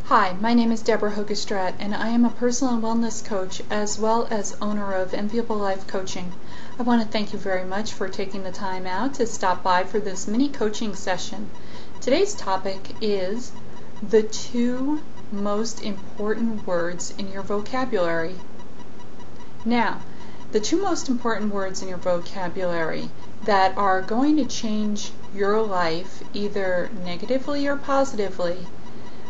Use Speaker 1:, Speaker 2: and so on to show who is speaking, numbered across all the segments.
Speaker 1: Hi, my name is Debra Hoogestraat, and I am a personal wellness coach as well as owner of Enviable Life Coaching. I want to thank you very much for taking the time out to stop by for this mini coaching session. Today's topic is the two most important words in your vocabulary. Now, the two most important words in your vocabulary that are going to change your life either negatively or positively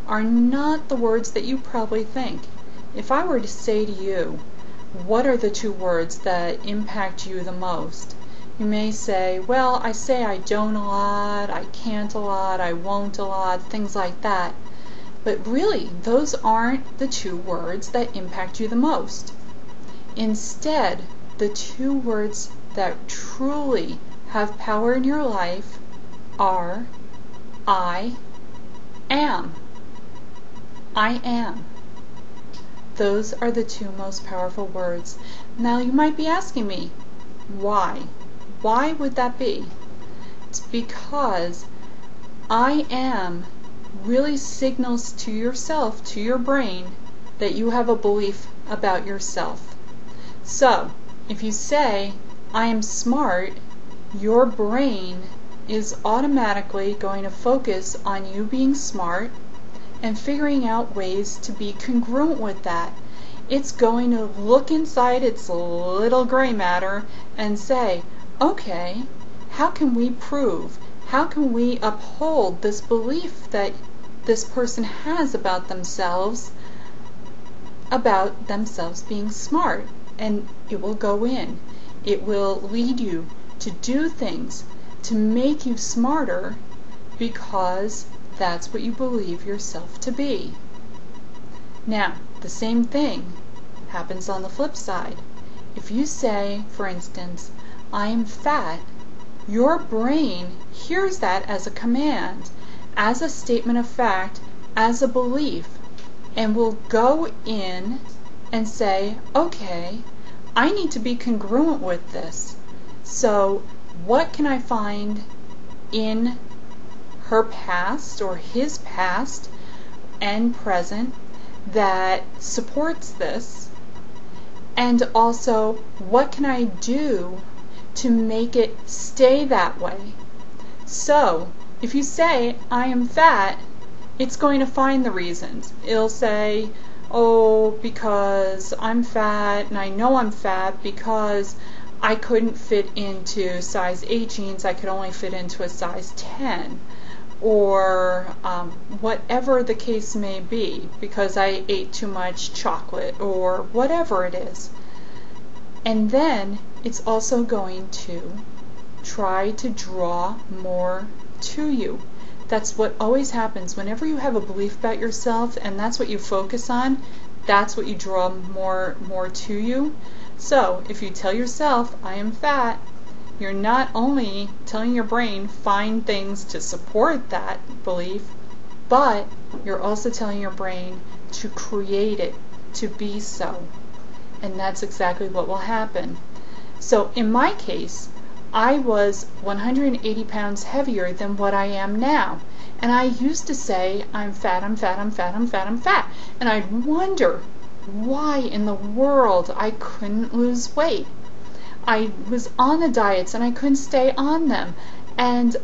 Speaker 1: are not the words that you probably think. If I were to say to you, what are the two words that impact you the most? You may say, well, I say I don't a lot, I can't a lot, I won't a lot, things like that. But really, those aren't the two words that impact you the most. Instead, the two words that truly have power in your life are I am. I am. Those are the two most powerful words. Now you might be asking me, why? Why would that be? It's because I am really signals to yourself, to your brain, that you have a belief about yourself. So, if you say, I am smart, your brain is automatically going to focus on you being smart and figuring out ways to be congruent with that. It's going to look inside its little gray matter and say, okay, how can we prove, how can we uphold this belief that this person has about themselves being smart? And it will go in. It will lead you to do things to make you smarter because that's what you believe yourself to be. Now, the same thing happens on the flip side. If you say, for instance, I am fat, your brain hears that as a command, as a statement of fact, as a belief, and will go in and say, okay, I need to be congruent with this. So, what can I find in her past or his past and present that supports this? And also, what can I do to make it stay that way? So, if you say, I am fat, it's going to find the reasons. It'll say, oh, because I'm fat, and I know I'm fat because I couldn't fit into size 8 jeans, I could only fit into a size 10. Or whatever the case may be, because I ate too much chocolate, or whatever it is. And then it's also going to try to draw more to you. That's what always happens. Whenever you have a belief about yourself and that's what you focus on, that's what you draw more to you. So if you tell yourself, I am fat, you're not only telling your brain find things to support that belief, but you're also telling your brain to create it, to be so. And that's exactly what will happen. So in my case, I was 180 pounds heavier than what I am now. And I used to say, I'm fat, I'm fat, I'm fat, I'm fat, I'm fat. And I'd wonder why in the world I couldn't lose weight. I was on the diets and I couldn't stay on them. And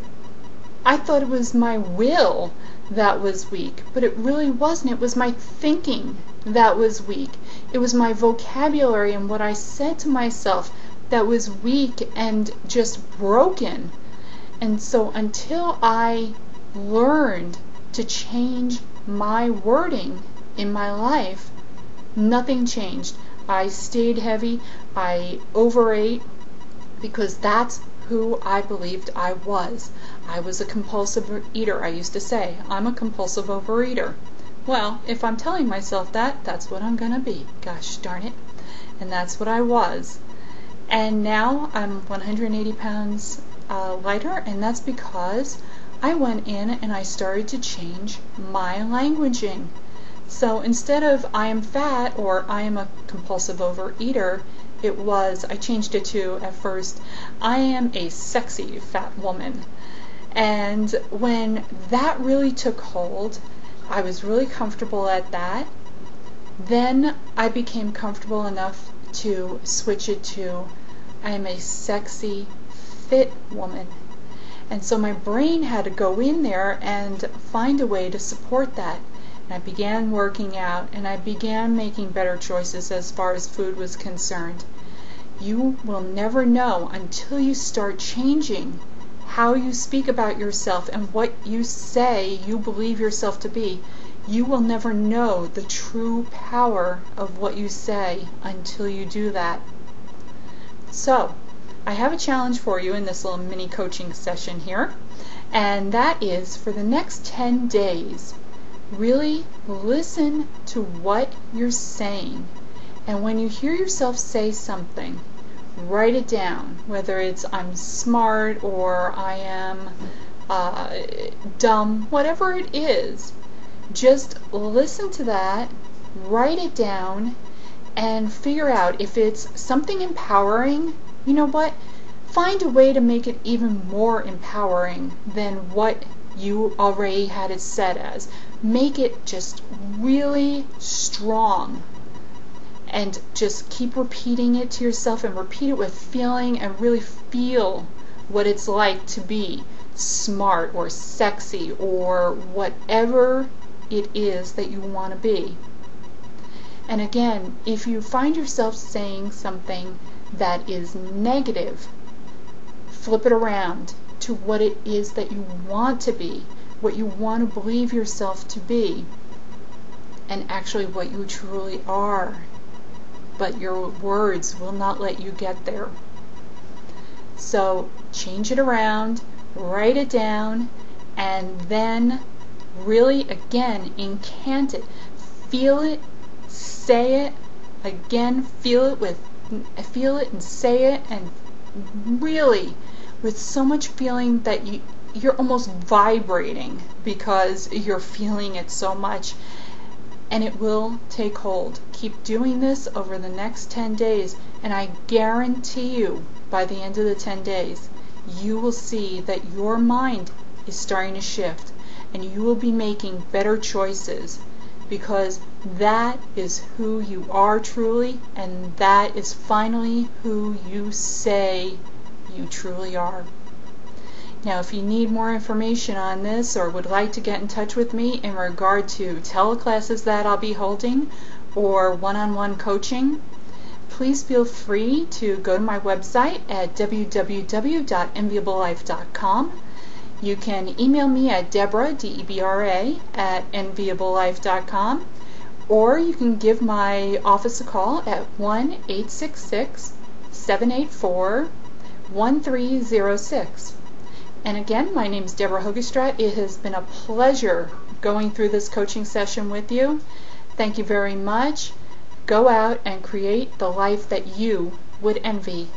Speaker 1: I thought it was my will that was weak, but it really wasn't. It was my thinking that was weak. It was my vocabulary and what I said to myself that was weak and just broken. And so until I learned to change my wording in my life, nothing changed. I stayed heavy, I overate, because that's who I believed I was. I was a compulsive eater. I used to say, I'm a compulsive overeater. Well, if I'm telling myself that, that's what I'm gonna be. Gosh darn it. And that's what I was. And now I'm 180 pounds lighter, and that's because I went in and I started to change my languaging. So instead of I am fat or I am a compulsive overeater, I changed it to, at first, I am a sexy fat woman. And when that really took hold, I was really comfortable at that. Then I became comfortable enough to switch it to, I am a sexy, fit woman. And so my brain had to go in there and find a way to support that. And I began working out, and I began making better choices as far as food was concerned. You will never know until you start changing how you speak about yourself and what you say you believe yourself to be. You will never know the true power of what you say until you do that. So, I have a challenge for you in this little mini coaching session here, and that is for the next 10 days, really listen to what you're saying. And when you hear yourself say something, write it down, whether it's I'm smart or I am dumb, whatever it is. Just listen to that, write it down, and figure out if it's something empowering. You know what? Find a way to make it even more empowering than what you already had it set as. Make it just really strong. And just keep repeating it to yourself, and repeat it with feeling, and really feel what it's like to be smart or sexy or whatever it is that you want to be. And again, if you find yourself saying something that is negative, flip it around to what it is that you want to be, what you want to believe yourself to be, and actually what you truly are. But your words will not let you get there. So change it around, write it down, and then really again incant it. Feel it, say it again, feel it and say it, and really with so much feeling that you're almost vibrating because you're feeling it so much. And it will take hold. Keep doing this over the next 10 days, and I guarantee you, by the end of the 10 days, you will see that your mind is starting to shift, and you will be making better choices, because that is who you are truly, and that is finally who you say you truly are. Now, if you need more information on this or would like to get in touch with me in regard to teleclasses that I'll be holding or one-on-one coaching, please feel free to go to my website at www.enviablelife.com. You can email me at Debra, D-E-B-R-A, at enviablelife.com, or you can give my office a call at 1-866-784-1306. And again, my name is Debra Hoogestraat. It has been a pleasure going through this coaching session with you. Thank you very much. Go out and create the life that you would envy.